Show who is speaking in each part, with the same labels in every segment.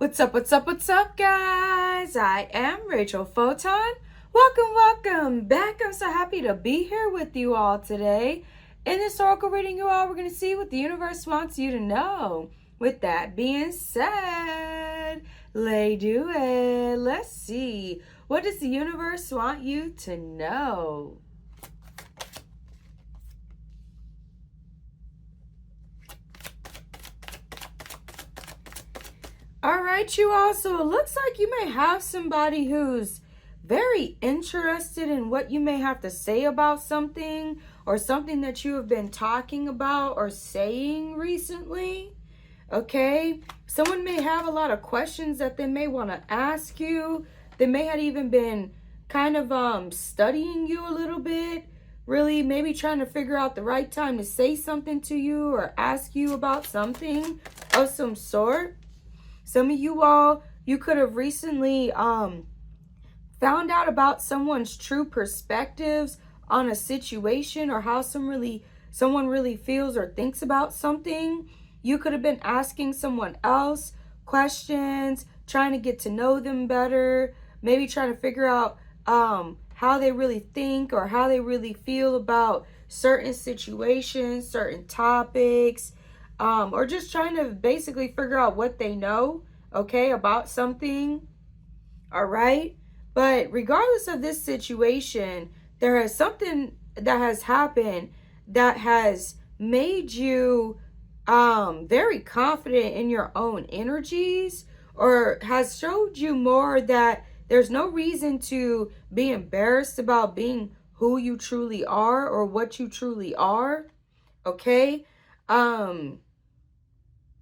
Speaker 1: What's up, guys? I am Rachel Photon. Welcome back. I'm so happy to be here with you all today. In this oracle reading, you all, we're going to see what the universe wants you to know. With that being said, let's do it. Let's see. What does the universe want you to know? All right, you all. So it looks like you may have somebody who's very interested in what you may have to say about something or something that you have been talking about or saying recently. Okay, someone may have a lot of questions that they may want to ask you. They may have even been kind of studying you a little bit, really maybe trying to figure out the right time to say something to you or ask you about something of some sort. Some of you all, you could have recently found out about someone's true perspectives on a situation or how someone really feels or thinks about something. You could have been asking someone else questions, trying to get to know them better, maybe trying to figure out how they really think or how they really feel about certain situations, certain topics, or just trying to basically figure out what they know, okay, about something. All right. But regardless of this situation, there is something that has happened that has made you very confident in your own energies, or has showed you more that there's no reason to be embarrassed about being who you truly are or what you truly are. Okay.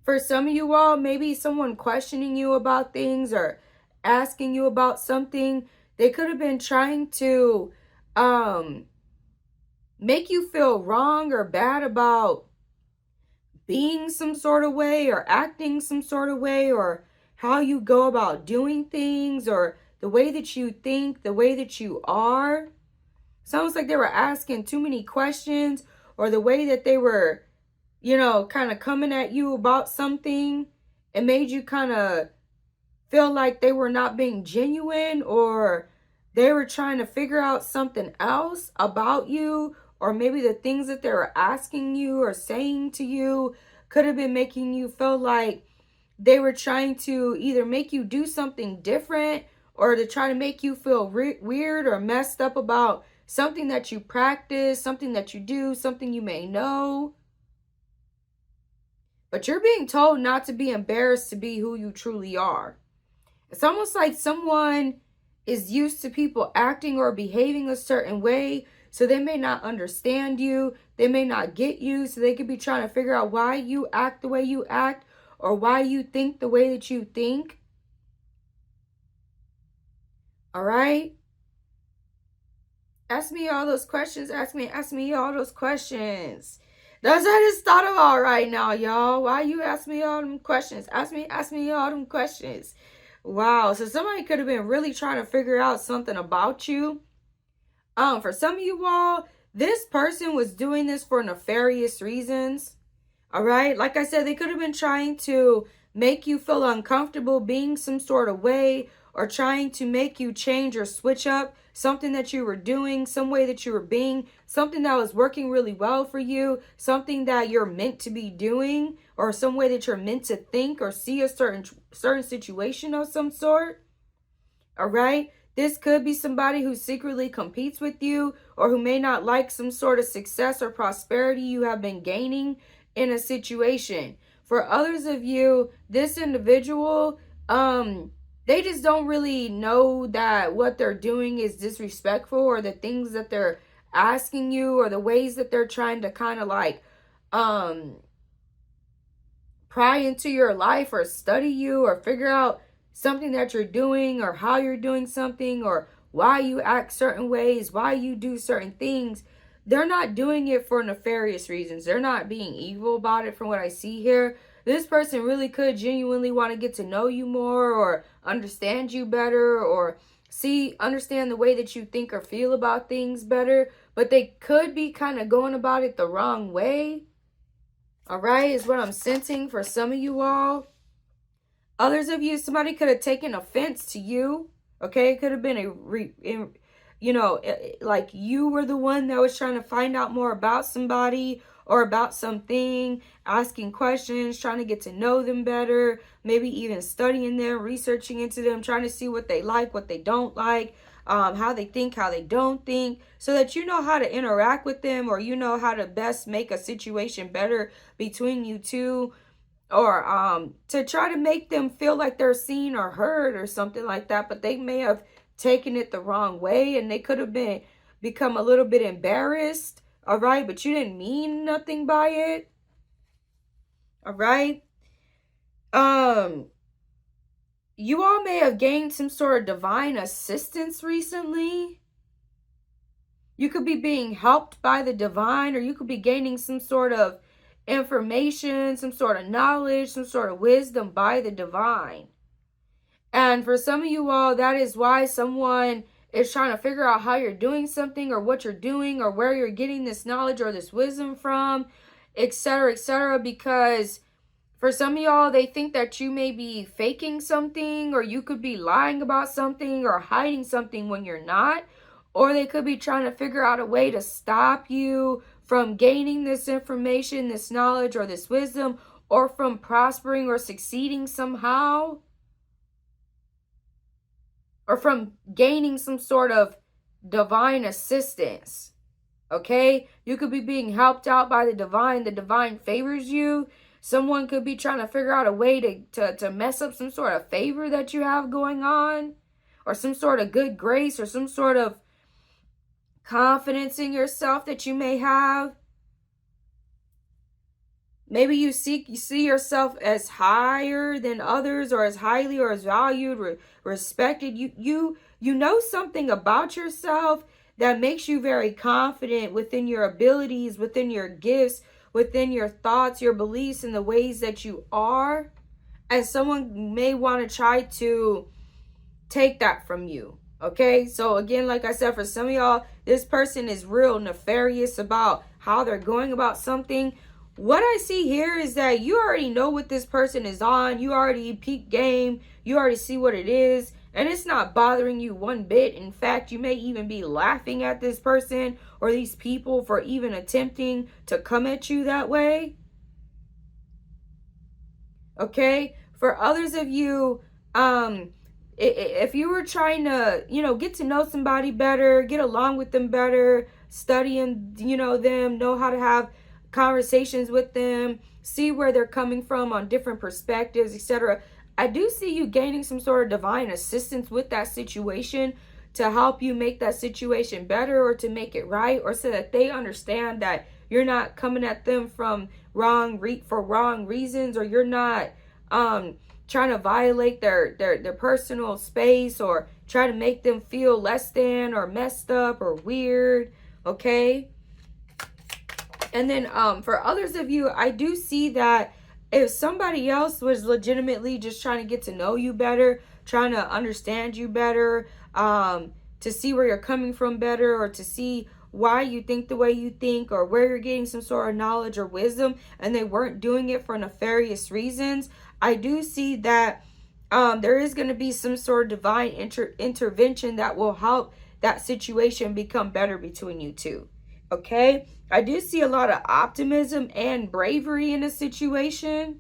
Speaker 1: For some of you all, maybe someone questioning you about things or asking you about something, they could have been trying to make you feel wrong or bad about being some sort of way or acting some sort of way, or how you go about doing things, or the way that you think, the way that you are. Sounds like they were asking too many questions, or the way that they were, kind of coming at you about something, it made you kind of feel like they were not being genuine, or they were trying to figure out something else about you, or maybe the things that they were asking you or saying to you could have been making you feel like they were trying to either make you do something different, or to try to make you feel weird or messed up about something that you practice, something that you do, something you may know. But you're being told not to be embarrassed to be who you truly are. It's almost like someone is used to people acting or behaving a certain way, so they may not understand you, they may not get you, so they could be trying to figure out why you act the way you act, or why you think the way that you think. All right? Ask me all those questions. Ask me all those questions. That's what I just thought about right now, y'all. Why you ask me all them questions? Ask me all them questions. Wow. So somebody could have been really trying to figure out something about you. For some of you all, this person was doing this for nefarious reasons. All right. Like I said, they could have been trying to make you feel uncomfortable being some sort of way, or trying to make you change or switch up something that you were doing, some way that you were being, something that was working really well for you, something that you're meant to be doing, or some way that you're meant to think or see a certain situation of some sort. All right. This could be somebody who secretly competes with you, or who may not like some sort of success or prosperity you have been gaining in a situation. For others of you, this individual, they just don't really know that what they're doing is disrespectful, or the things that they're asking you, or the ways that they're trying to kind of like pry into your life, or study you, or figure out something that you're doing, or how you're doing something, or why you act certain ways, why you do certain things. They're not doing it for nefarious reasons. They're not being evil about it from what I see here. This person really could genuinely want to get to know you more, or understand you better, or understand the way that you think or feel about things better. But they could be kind of going about it the wrong way. All right, is what I'm sensing for some of you all. Others of you, somebody could have taken offense to you. Okay, it could have been like you were the one that was trying to find out more about somebody or about something, asking questions, trying to get to know them better, maybe even studying them, researching into them, trying to see what they like, what they don't like, how they think, how they don't think, so that you know how to interact with them, or you know how to best make a situation better between you two, or to try to make them feel like they're seen or heard or something like that. But they may have taken it the wrong way, and they could have become a little bit embarrassed. All right, but you didn't mean nothing by it. All right. You all may have gained some sort of divine assistance recently. You could be being helped by the divine, or you could be gaining some sort of information, some sort of knowledge, some sort of wisdom by the divine. And for some of you all, that is why someone is trying to figure out how you're doing something, or what you're doing, or where you're getting this knowledge or this wisdom from, etc., because for some of y'all, they think that you may be faking something, or you could be lying about something, or hiding something when you're not. Or they could be trying to figure out a way to stop you from gaining this information, this knowledge, or this wisdom, or from prospering or succeeding somehow, or from gaining some sort of divine assistance. Okay? You could be being helped out by the divine. The divine favors you. Someone could be trying to figure out a way to mess up some sort of favor that you have going on, or some sort of good grace, or some sort of confidence in yourself that you may have. Maybe you see yourself as higher than others, or as highly or as valued, respected. You know something about yourself that makes you very confident within your abilities, within your gifts, within your thoughts, your beliefs, and the ways that you are. And someone may want to try to take that from you. Okay, so again, like I said, for some of y'all, this person is real nefarious about how they're going about something. What I see here is that you already know what this person is on. You already peep game. You already see what it is. And it's not bothering you one bit. In fact, you may even be laughing at this person or these people for even attempting to come at you that way. Okay, for others of you, if you were trying to, get to know somebody better, get along with them better, studying, them, know how to have conversations with them, see where they're coming from on different perspectives, etc. I do see you gaining some sort of divine assistance with that situation to help you make that situation better, or to make it right, or so that they understand that you're not coming at them from wrong reasons, or you're not trying to violate their personal space, or try to make them feel less than, or messed up, or weird. Okay. And then for others of you, I do see that if somebody else was legitimately just trying to get to know you better, trying to understand you better, to see where you're coming from better, or to see why you think the way you think, or where you're getting some sort of knowledge or wisdom, and they weren't doing it for nefarious reasons, I do see that there is going to be some sort of divine intervention that will help that situation become better between you two. Okay? I do see a lot of optimism and bravery in a situation.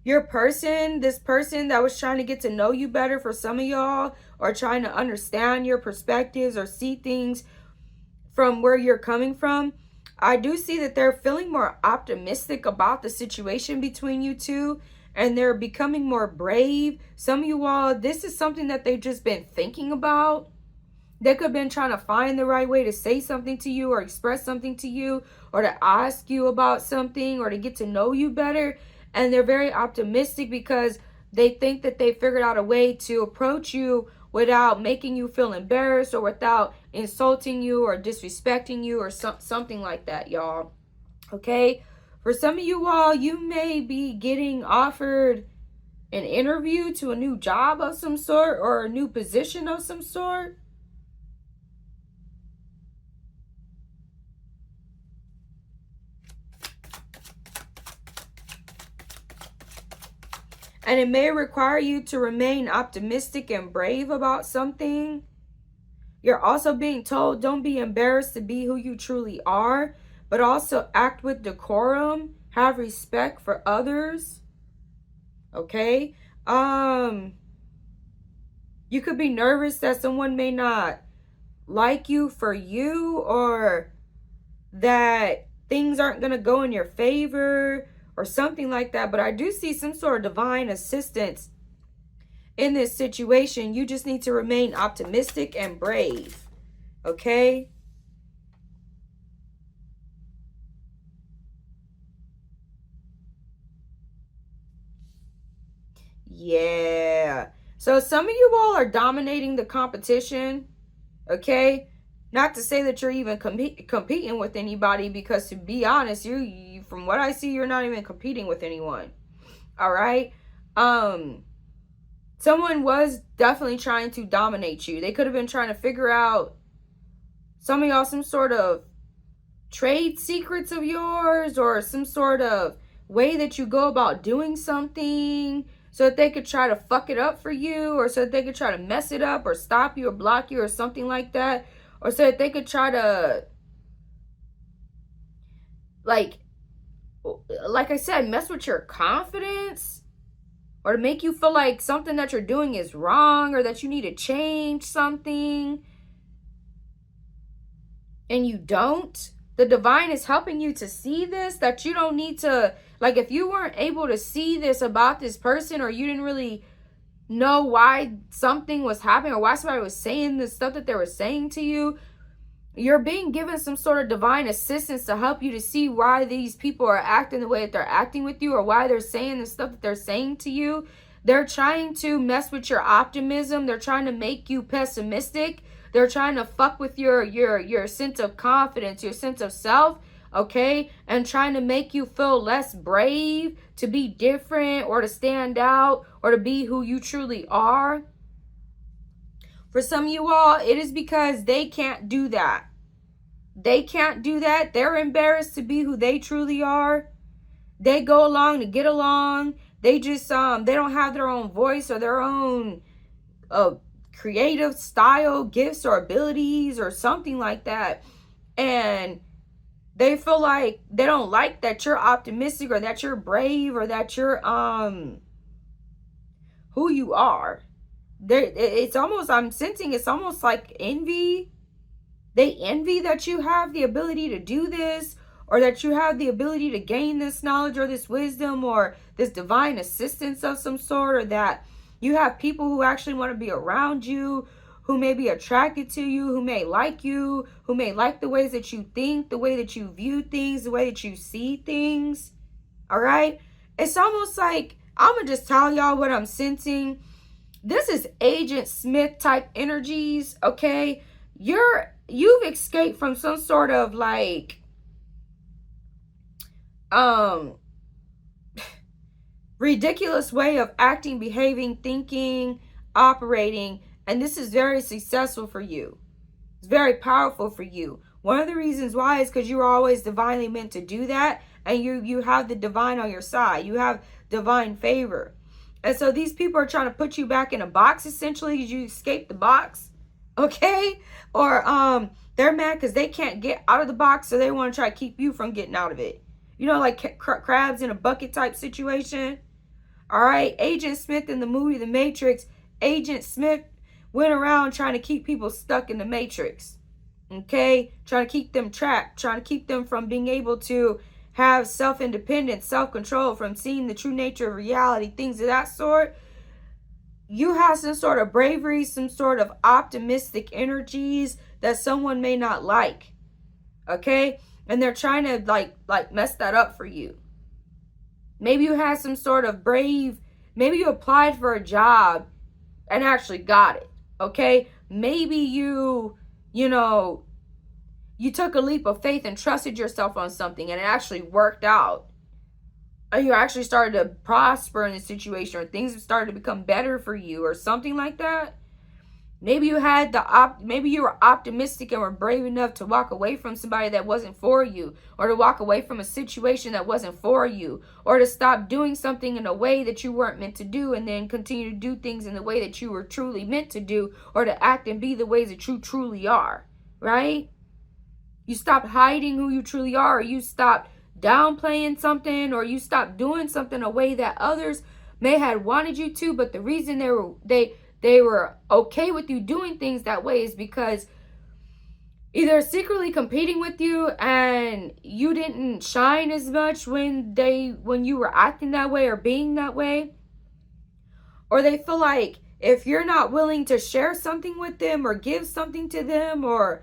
Speaker 1: This person that was trying to get to know you better, for some of y'all, or trying to understand your perspectives, or see things from where you're coming from, I do see that they're feeling more optimistic about the situation between you two, and they're becoming more brave. Some of you all, this is something that they've just been thinking about. They could have been trying to find the right way to say something to you, or express something to you, or to ask you about something, or to get to know you better. And they're very optimistic because they think that they figured out a way to approach you without making you feel embarrassed, or without insulting you or disrespecting you, or something like that, y'all. Okay? For some of you all, you may be getting offered an interview to a new job of some sort, or a new position of some sort. And it may require you to remain optimistic and brave about something. You're also being told, don't be embarrassed to be who you truly are, but also act with decorum, have respect for others. Okay? You could be nervous that someone may not like you for you, or that things aren't going to go in your favor or something like that. But I do see some sort of divine assistance in this situation. You just need to remain optimistic and brave. Okay? Yeah. So some of you all are dominating the competition. Okay? Not to say that you're even competing with anybody, because to be honest, you from what I see, you're not even competing with anyone. All right? Someone was definitely trying to dominate you. They could have been trying to figure out, some of y'all, some sort of trade secrets of yours, or some sort of way that you go about doing something, so that they could try to fuck it up for you, or so that they could try to mess it up or stop you or block you or something like that, or so that they could try to, like I said, mess with your confidence, or to make you feel like something that you're doing is wrong, or that you need to change something and you don't. The divine is helping you to see this, that you don't need to, like, if you weren't able to see this about this person, or you didn't really know why something was happening, or why somebody was saying the stuff that they were saying to you, you're being given some sort of divine assistance to help you to see why these people are acting the way that they're acting with you, or why they're saying the stuff that they're saying to you. They're trying to mess with your optimism. They're trying to make you pessimistic. They're trying to fuck with your sense of confidence, your sense of self, okay? And trying to make you feel less brave to be different, or to stand out, or to be who you truly are. For some of you all, it is because they can't do that. They can't do that. They're embarrassed to be who they truly are. They go along to get along. They just, they don't have their own voice, or their own creative style, gifts, or abilities, or something like that. And they feel like they don't like that you're optimistic, or that you're brave, or that you're who you are. It's almost, I'm sensing it's almost like envy. They envy that you have the ability to do this, or that you have the ability to gain this knowledge, or this wisdom, or this divine assistance of some sort, or that you have people who actually want to be around you, who may be attracted to you, who may like you, who may like the ways that you think, the way that you view things, the way that you see things. All right? It's almost like, I'm going to just tell y'all what I'm sensing. This is Agent Smith type energies, okay? You've escaped from some sort of like ridiculous way of acting, behaving, thinking, operating, and this is very successful for you. It's very powerful for you. One of the reasons why is because you were always divinely meant to do that, and you have the divine on your side. You have divine favor. And so these people are trying to put you back in a box, essentially, because you escaped the box, okay? Or they're mad because they can't get out of the box, so they want to try to keep you from getting out of it. You know, like crabs in a bucket type situation. All right, Agent Smith in the movie The Matrix, Agent Smith went around trying to keep people stuck in the Matrix, okay? Trying to keep them trapped, trying to keep them from being able to have self-independence, self-control, from seeing the true nature of reality, things of that sort. You have some sort of bravery, some sort of optimistic energies that someone may not like, okay? And they're trying to like mess that up for you. Maybe you had some sort of brave, maybe you applied for a job and actually got it, okay? Maybe you took a leap of faith and trusted yourself on something and it actually worked out. And you actually started to prosper in the situation, or things have started to become better for you, or something like that. Maybe you had maybe you were optimistic and were brave enough to walk away from somebody that wasn't for you, or to walk away from a situation that wasn't for you, or to stop doing something in a way that you weren't meant to do and then continue to do things in the way that you were truly meant to do, or to act and be the ways that you truly are, right? You stopped hiding who you truly are, or you stopped downplaying something, or you stopped doing something a way that others may have wanted you to, but the reason they were okay with you doing things that way is because either secretly competing with you and you didn't shine as much when you were acting that way or being that way, or they feel like if you're not willing to share something with them or give something to them, or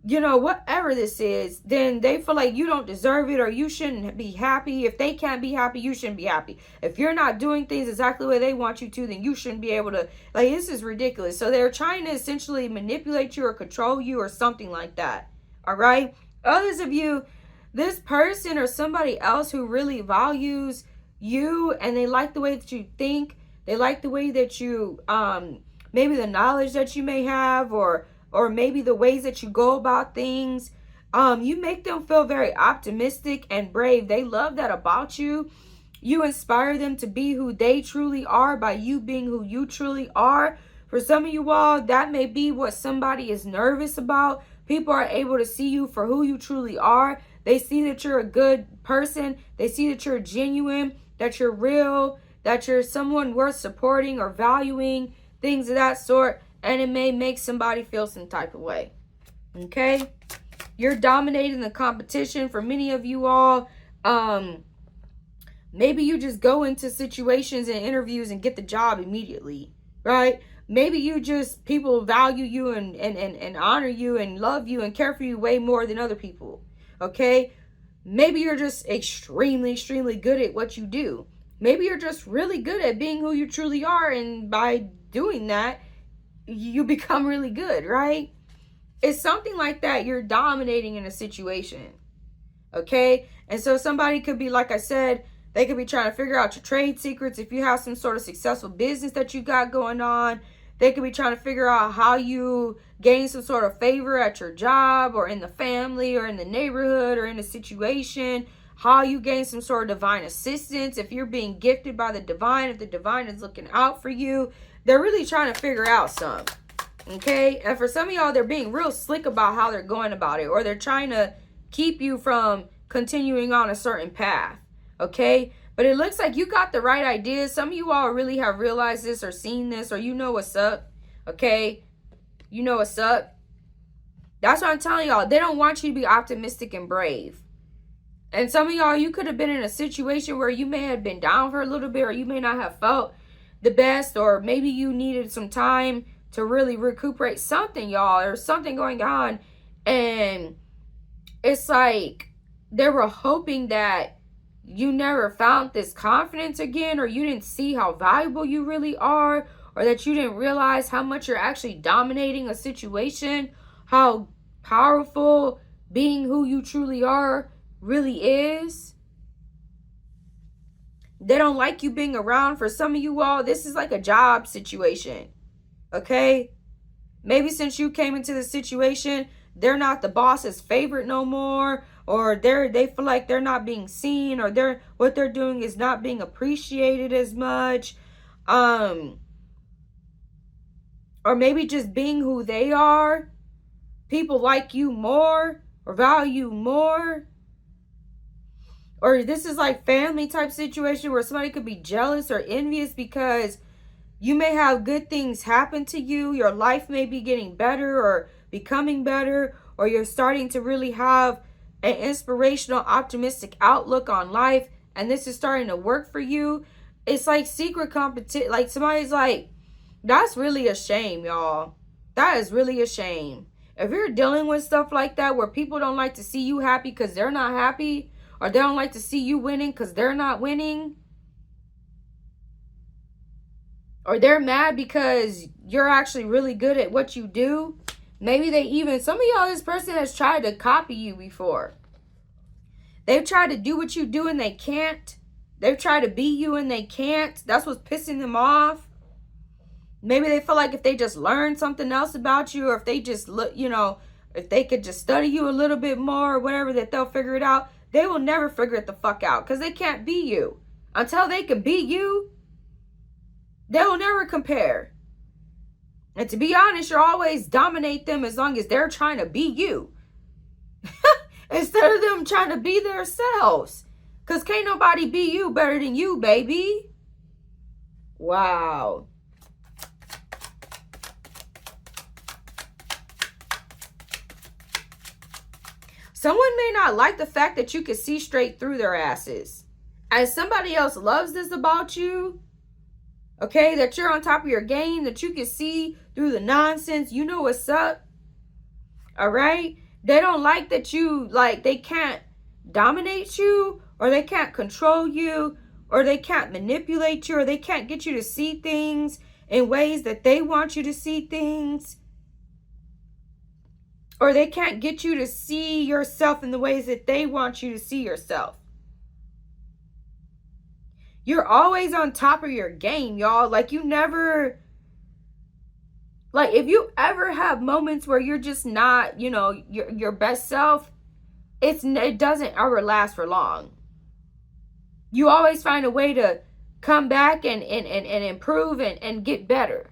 Speaker 1: whatever this is, then they feel like you don't deserve it, or you shouldn't be happy. If they can't be happy, you shouldn't be happy. If you're not doing things exactly the way they want you to, then you shouldn't be able to. Like, this is ridiculous. So they're trying to essentially manipulate you or control you or something like that. All right. Others of you, this person or somebody else who really values you and they like the way that you think, they like the way that you, maybe the knowledge that you may have, or maybe the ways that you go about things. You make them feel very optimistic and brave. They love that about you. You inspire them to be who they truly are by you being who you truly are. For some of you all, that may be what somebody is nervous about. People are able to see you for who you truly are. They see that you're a good person. They see that you're genuine, that you're real, that you're someone worth supporting or valuing, things of that sort. And it may make somebody feel some type of way. Okay? You're dominating the competition. For many of you all, maybe you just go into situations and interviews and get the job immediately, right? Maybe people value you and honor you and love you and care for you way more than other people, okay? Maybe you're just extremely, extremely good at what you do. Maybe you're just really good at being who you truly are, and by doing that, you become really good, right? It's something like that. You're dominating in a situation, okay? And so somebody could be, like I said, they could be trying to figure out your trade secrets. If you have some sort of successful business that you got going on, they could be trying to figure out how you gain some sort of favor at your job or in the family or in the neighborhood or in a situation, how you gain some sort of divine assistance. If you're being gifted by the divine, if the divine is looking out for you, they're really trying to figure out something, okay? And for some of y'all, they're being real slick about how they're going about it, or they're trying to keep you from continuing on a certain path, okay? But it looks like you got the right ideas. Some of you all really have realized this or seen this, or you know what's up, okay? You know what's up. That's what I'm telling y'all. They don't want you to be optimistic and brave. And some of y'all, you could have been in a situation where you may have been down for a little bit, or you may not have felt the best, or maybe you needed some time to really recuperate something, y'all, or something going on. And it's like they were hoping that you never found this confidence again, or you didn't see how valuable you really are, or that you didn't realize how much you're actually dominating a situation, how powerful being who you truly are really is. They don't like you being around. For some of you all, this is like a job situation, okay? Maybe since you came into the situation, they're not the boss's favorite no more, or they feel like they're not being seen, or what they're doing is not being appreciated as much, or maybe just being who they are, people like you more or value more. Or this is like family type situation where somebody could be jealous or envious because you may have good things happen to you. Your life may be getting better or becoming better, or you're starting to really have an inspirational, optimistic outlook on life, and this is starting to work for you. It's like secret competition. Like somebody's like, that's really a shame, y'all. That is really a shame. If you're dealing with stuff like that where people don't like to see you happy because they're not happy, or they don't like to see you winning because they're not winning, or they're mad because you're actually really good at what you do. Maybe some of y'all, this person has tried to copy you before. They've tried to do what you do and they can't. They've tried to be you and they can't. That's what's pissing them off. Maybe they feel like if they just learn something else about you, or if they just look, you know, if they could just study you a little bit more or whatever, that they'll figure it out. They will never figure it the fuck out because they can't be you. Until they can be you, they will never compare. And to be honest, you'll always dominate them as long as they're trying to be you. Instead of them trying to be themselves. Because can't nobody be you better than you, baby. Wow. Someone may not like the fact that you can see straight through their asses. And somebody else loves this about you. Okay, that you're on top of your game, that you can see through the nonsense. You know what's up. All right? They don't like that you, like, they can't dominate you, or they can't control you, or they can't manipulate you, or they can't get you to see things in ways that they want you to see things. Or they can't get you to see yourself in the ways that they want you to see yourself. You're always on top of your game, y'all. Like, you never... Like, if you ever have moments where you're just not, you know, your best self, it doesn't ever last for long. You always find a way to come back and improve and get better,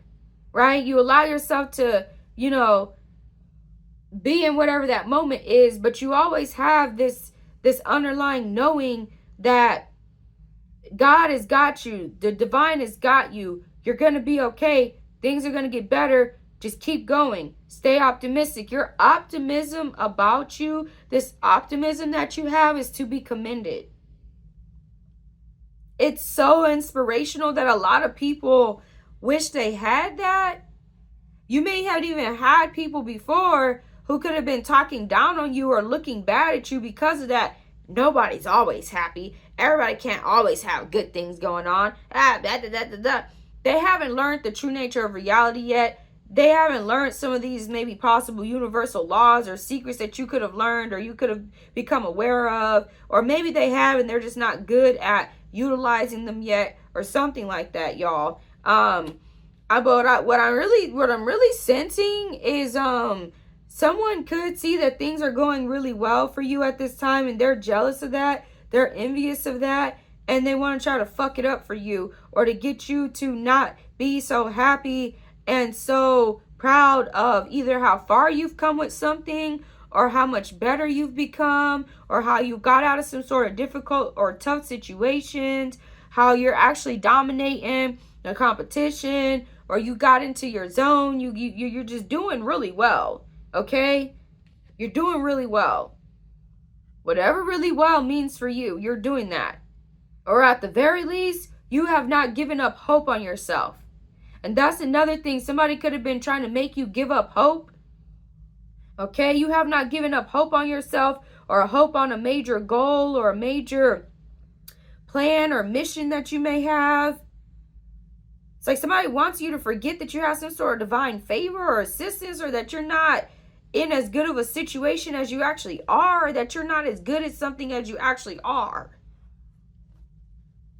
Speaker 1: right? You allow yourself to, you know, be in whatever that moment is, but you always have this underlying knowing that God has got you. The divine has got you. You're going to be okay. Things are going to get better. Just keep going. Stay optimistic. Your optimism about you, this optimism that you have, is to be commended. It's so inspirational that a lot of people wish they had that. You may have even had people before who could have been talking down on you or looking bad at you because of that. Nobody's always happy. Everybody can't always have good things going on. They haven't learned the true nature of reality yet. They haven't learned some of these maybe possible universal laws or secrets that you could have learned or you could have become aware of. Or maybe they have and they're just not good at utilizing them yet, or something like that, y'all. What I'm really sensing is someone could see that things are going really well for you at this time, and they're jealous of that. They're envious of that, and they want to try to fuck it up for you, or to get you to not be so happy and so proud of either how far you've come with something, or how much better you've become, or how you got out of some sort of difficult or tough situations, how you're actually dominating the competition, or you got into your zone. You're just doing really well, okay? You're doing really well. Whatever really well means for you, you're doing that. Or at the very least, you have not given up hope on yourself. And that's another thing. Somebody could have been trying to make you give up hope. Okay, you have not given up hope on yourself, or hope on a major goal or a major plan or mission that you may have. It's like somebody wants you to forget that you have some sort of divine favor or assistance, or that you're not in as good of a situation as you actually are, or that you're not as good at something as you actually are.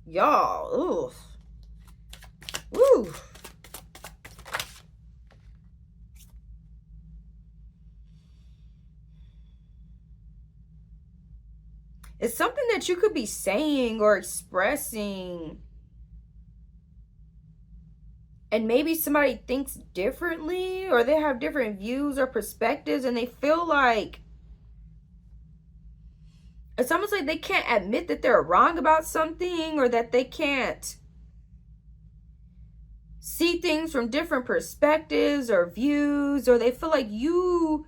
Speaker 1: Y'all, oof. Woo. It's something that you could be saying or expressing, and maybe somebody thinks differently, or they have different views or perspectives, and they feel like it's almost like they can't admit that they're wrong about something, or that they can't see things from different perspectives or views, or they feel like you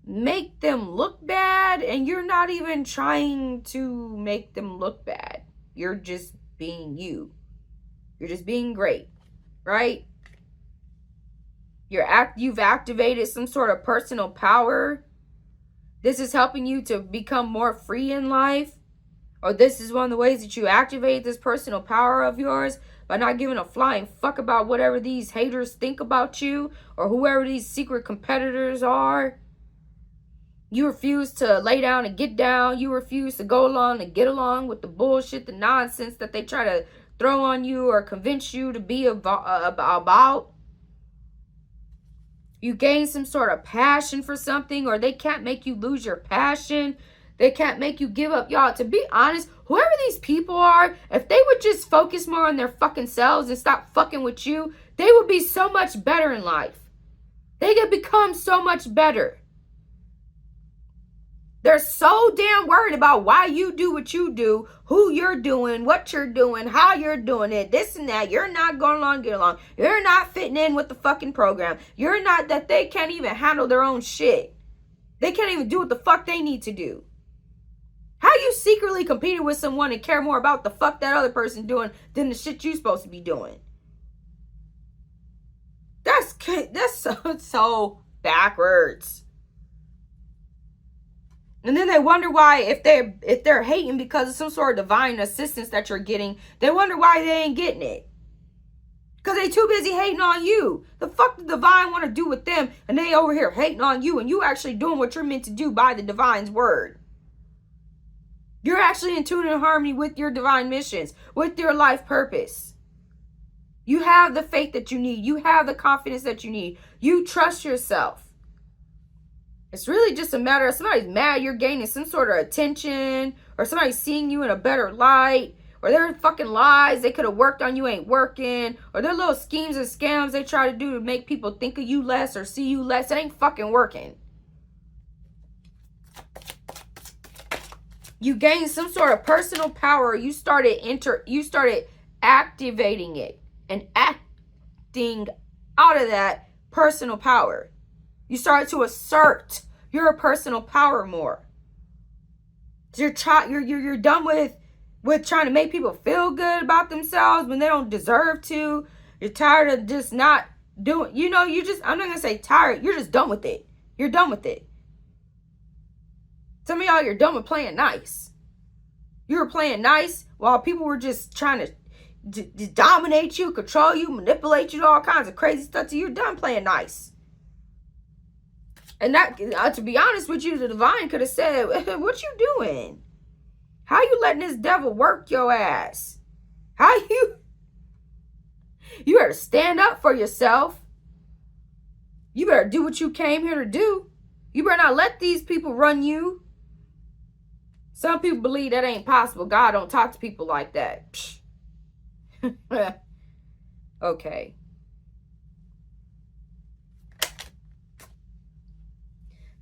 Speaker 1: make them look bad, and you're not even trying to make them look bad. You're just being you. You're just being great, right? You've activated some sort of personal power. This is helping you to become more free in life. Or this is one of the ways that you activate this personal power of yours, by not giving a flying fuck about whatever these haters think about you, or whoever these secret competitors are. You refuse to lay down and get down. You refuse to go along and get along with the bullshit, the nonsense that they try to throw on you or convince you to be about. You gain some sort of passion for something, or they can't make you lose your passion. They can't make you give up. Y'all, to be honest, whoever these people are, if they would just focus more on their fucking selves and stop fucking with you, they would be so much better in life. They could become so much better. They're so damn worried about why you do what you do, who you're doing, what you're doing, how you're doing it, this and that. You're not going along, get along. You're not fitting in with the fucking program. You're not, that they can't even handle their own shit. They can't even do what the fuck they need to do. How you secretly competing with someone and care more about the fuck that other person doing than the shit you supposed to be doing? That's so backwards. And then they wonder why, if they're hating because of some sort of divine assistance that you're getting, they wonder why they ain't getting it. Because they too busy hating on you. The fuck the divine want to do with them, and they over here hating on you, and you actually doing what you're meant to do by the divine's word. You're actually in tune and harmony with your divine missions, with your life purpose. You have the faith that you need. You have the confidence that you need. You trust yourself. It's really just a matter of somebody's mad you're gaining some sort of attention, or somebody's seeing you in a better light, or their fucking lies they could have worked on you ain't working, or their little schemes and scams they try to do to make people think of you less or see you less. It ain't fucking working. You gained some sort of personal power. You started activating it and acting out of that personal power. You started to assert your personal power more. You're done with trying to make people feel good about themselves when they don't deserve to. You're tired of just not doing, I'm not going to say tired. You're just done with it. You're done with it. Some of y'all, you're done with playing nice. You were playing nice while people were just trying to dominate you, control you, manipulate you, all kinds of crazy stuff. So you're done playing nice. And that, to be honest with you, the divine could have said, what you doing? How you letting this devil work your ass? You better stand up for yourself. You better do what you came here to do. You better not let these people run you. Some people believe that ain't possible. God don't talk to people like that. Okay.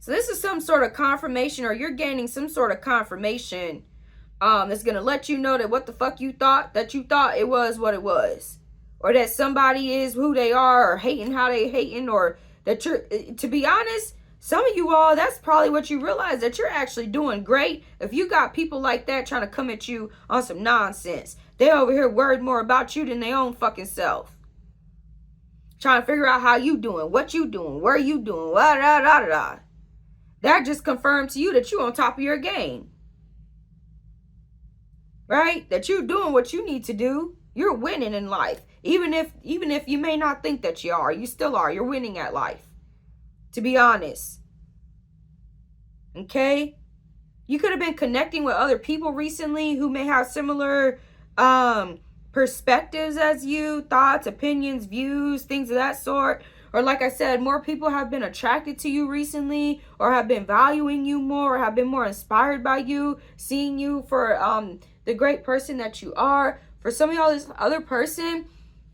Speaker 1: So this is some sort of confirmation, or you're gaining some sort of confirmation that's going to let you know that what the fuck you thought it was what it was. Or that somebody is who they are, or hating how they hating, or that you're, to be honest, some of you all, that's probably what you realize, that you're actually doing great. If you got people like that trying to come at you on some nonsense, they over here worried more about you than their own fucking self. Trying to figure out how you doing, what you doing, where you doing, da. That just confirmed to you that you're on top of your game. Right? That you're doing what you need to do. You're winning in life. Even if you may not think that you are, you still are. You're winning at life. To be honest. Okay? You could have been connecting with other people recently who may have similar perspectives as you, thoughts, opinions, views, things of that sort. Or like I said, more people have been attracted to you recently, or have been valuing you more, or have been more inspired by you, seeing you for the great person that you are. For some of y'all, this other person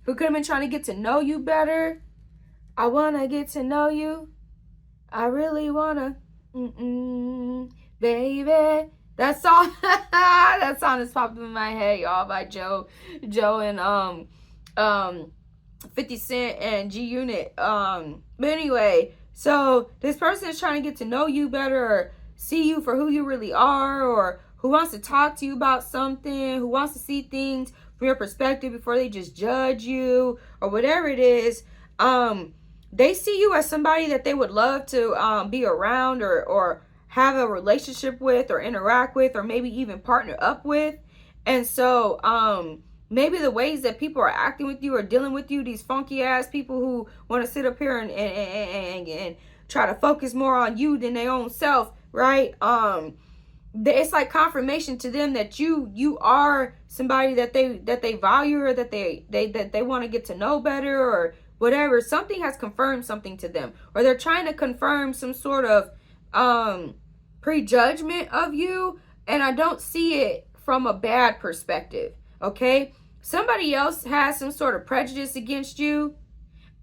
Speaker 1: who could have been trying to get to know you better. I want to get to know you. I really want to. Baby. That song, that song is popping in my head, y'all, by Joe and 50 Cent and G Unit. But anyway, so this person is trying to get to know you better, or see you for who you really are, or who wants to talk to you about something, who wants to see things from your perspective before they just judge you, or whatever it is. They see you as somebody that they would love to be around, or have a relationship with, or interact with, or maybe even partner up with. And so maybe the ways that people are acting with you or dealing with you, these funky ass people who want to sit up here and try to focus more on you than their own self, right? It's like confirmation to them that you are somebody that they value, or that they want to get to know better, or whatever. Something has confirmed something to them, or they're trying to confirm some sort of prejudgment of you, and I don't see it from a bad perspective, okay? Somebody else has some sort of prejudice against you,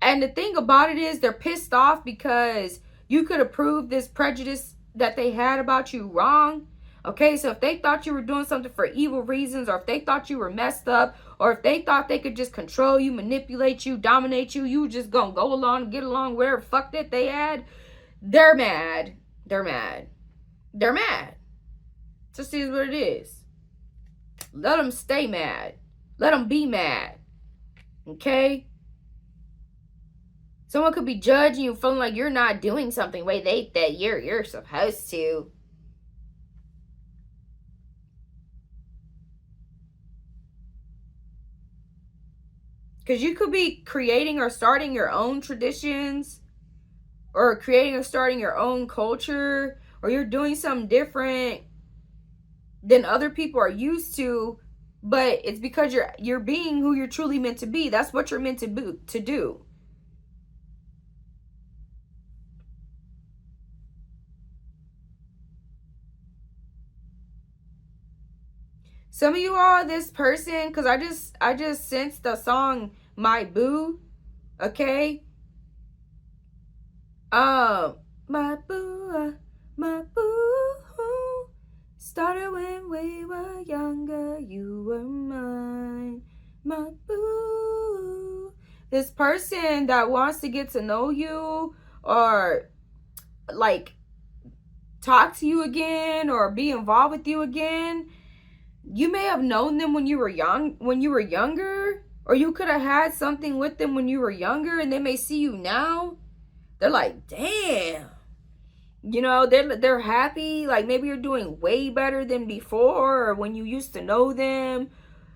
Speaker 1: and the thing about it is they're pissed off because you could have proved this prejudice that they had about you wrong. Okay, so if they thought you were doing something for evil reasons, or if they thought you were messed up, or if they thought they could just control you, manipulate you, dominate you, you just gonna go along, get along, whatever fuck that they had, they're mad. They're mad. They're mad. Just is what it is. Let them stay mad. Let them be mad. Okay? Someone could be judging you, feeling like you're not doing something the way that you're supposed to. Because you could be creating or starting your own traditions, or creating or starting your own culture, or you're doing something different than other people are used to, but it's because you're being who you're truly meant to be. That's what you're meant to do. Some of you all, this person, because I just sensed the song My Boo, okay? My boo, started when we were younger, you were mine, my boo. This person that wants to get to know you, or like talk to you again, or be involved with you again, you may have known them when you were younger, or you could have had something with them when you were younger, and they may see you now. They're like, damn. You know, they're happy. Like, maybe you're doing way better than before, or when you used to know them.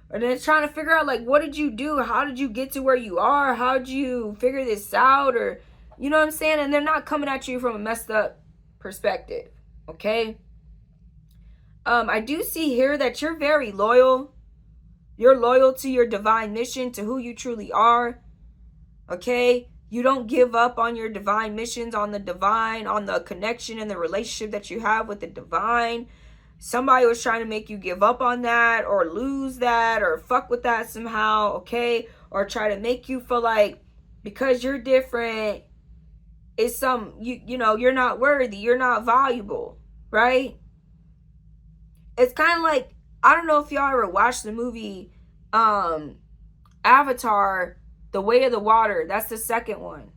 Speaker 1: Or they're trying to figure out, like, what did you do? How did you get to where you are? How did you figure this out? Or, you know what I'm saying? And they're not coming at you from a messed up perspective. Okay? I do see here that you're very loyal. You're loyal to your divine mission, to who you truly are. Okay? You don't give up on your divine missions, on the divine, on the connection and the relationship that you have with the divine. Somebody was trying to make you give up on that, or lose that, or fuck with that somehow, okay? Or try to make you feel like because you're different, it's you know, you're not worthy, you're not valuable, right? It's kind of like, I don't know if y'all ever watched the movie Avatar, The Way of the Water. That's the second one.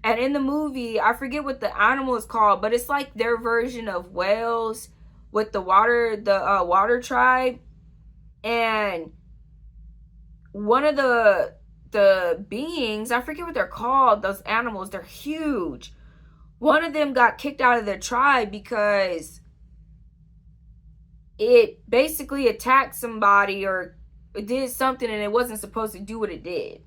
Speaker 1: And in the movie, I forget what the animal is called, but it's like their version of whales with the water tribe. And one of the beings, I forget what they're called, those animals, they're huge. One of them got kicked out of their tribe because it basically attacked somebody, or it did something and it wasn't supposed to do what it did.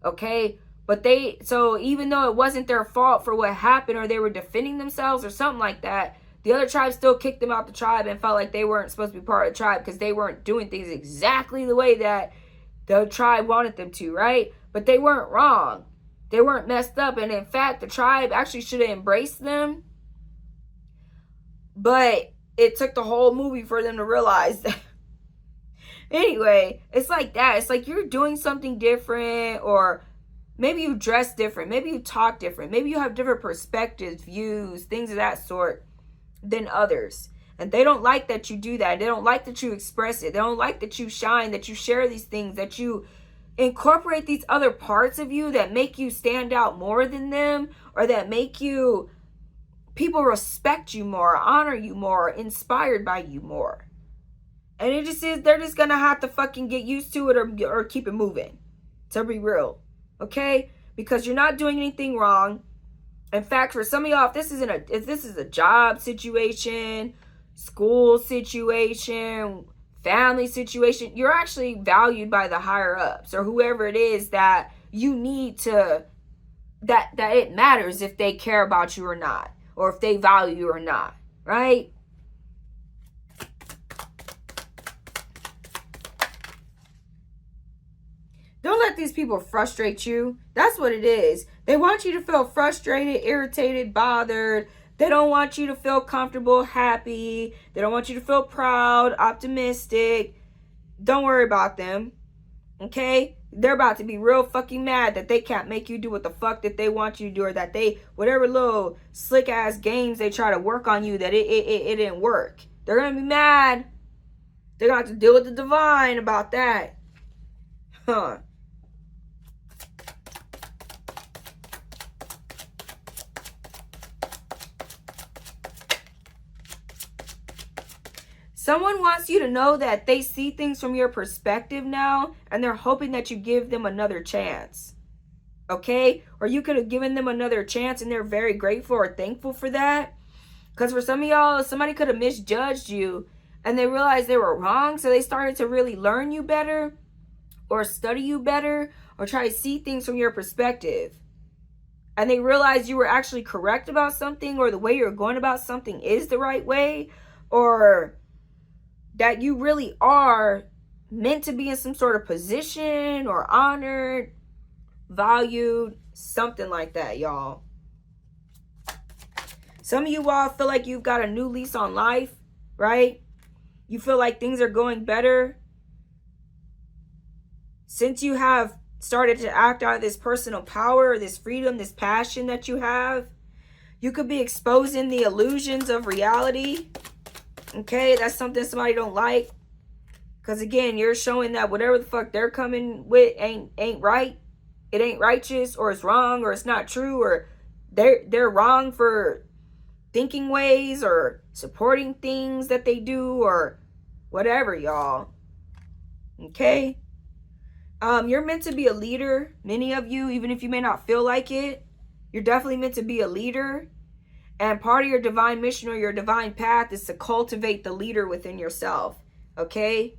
Speaker 1: Okay? But so even though it wasn't their fault for what happened, or they were defending themselves or something like that, the other tribe still kicked them out the tribe and felt like they weren't supposed to be part of the tribe because they weren't doing things exactly the way that the tribe wanted them to, right? But they weren't wrong. They weren't messed up. And in fact, the tribe actually should have embraced them. But it took the whole movie for them to realize that. Anyway, it's like that. It's like you're doing something different, or maybe you dress different. Maybe you talk different. Maybe you have different perspectives, views, things of that sort than others. And they don't like that you do that. They don't like that you express it. They don't like that you shine, that you share these things, that you incorporate these other parts of you that make you stand out more than them, or that make you, people respect you more, honor you more, inspired by you more. And it just is, they're just gonna have to fucking get used to it, or keep it moving. To be real. Okay? Because you're not doing anything wrong. In fact, for some of y'all, if this is a job situation, school situation, family situation, you're actually valued by the higher ups, or whoever it is that you need to, that it matters if they care about you or not, or if they value you or not, right? Don't let these people frustrate you. That's what it is. They want you to feel frustrated, irritated, bothered. They don't want you to feel comfortable, happy. They don't want you to feel proud, optimistic. Don't worry about them. Okay? They're about to be real fucking mad that they can't make you do what the fuck that they want you to do, or that they, whatever little slick ass games they try to work on you, that it didn't work. They're going to be mad. They're going to have to deal with the divine about that. Huh. Someone wants you to know that they see things from your perspective now, and they're hoping that you give them another chance. Okay? Or you could have given them another chance, and they're very grateful or thankful for that. Because for some of y'all, somebody could have misjudged you, and they realized they were wrong, so they started to really learn you better, or study you better, or try to see things from your perspective. And they realized you were actually correct about something, or the way you're going about something is the right way, or that you really are meant to be in some sort of position or honored, valued, something like that, y'all. Some of you all feel like you've got a new lease on life, right? You feel like things are going better since you have started to act out of this personal power, this freedom, this passion that you have. You could be exposing the illusions of reality. Okay, that's something somebody don't like. Because again, you're showing that whatever the fuck they're coming with ain't right. It ain't righteous, or it's wrong, or it's not true, or they're wrong for thinking ways or supporting things that they do, or whatever, y'all. Okay? You're meant to be a leader. Many of you, even if you may not feel like it, you're definitely meant to be a leader. And part of your divine mission or your divine path is to cultivate the leader within yourself. Okay?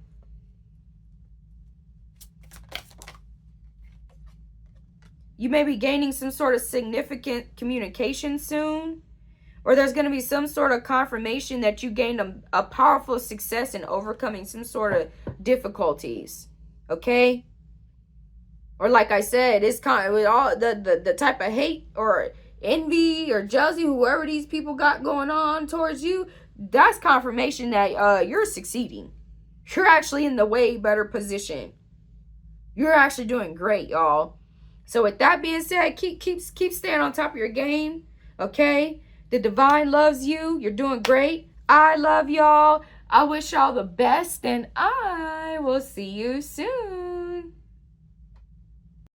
Speaker 1: You may be gaining some sort of significant communication soon. Or there's going to be some sort of confirmation that you gained a powerful success in overcoming some sort of difficulties. Okay? Or like I said, it's kind of with all the type of hate or envy or jealousy, whoever these people got going on towards you, that's confirmation that you're succeeding. You're actually in the way better position. You're actually doing great, y'all. So with that being said, keep staying on top of your game. Okay? The divine loves you. You're doing great. I love y'all. I wish y'all the best, and I will see you soon.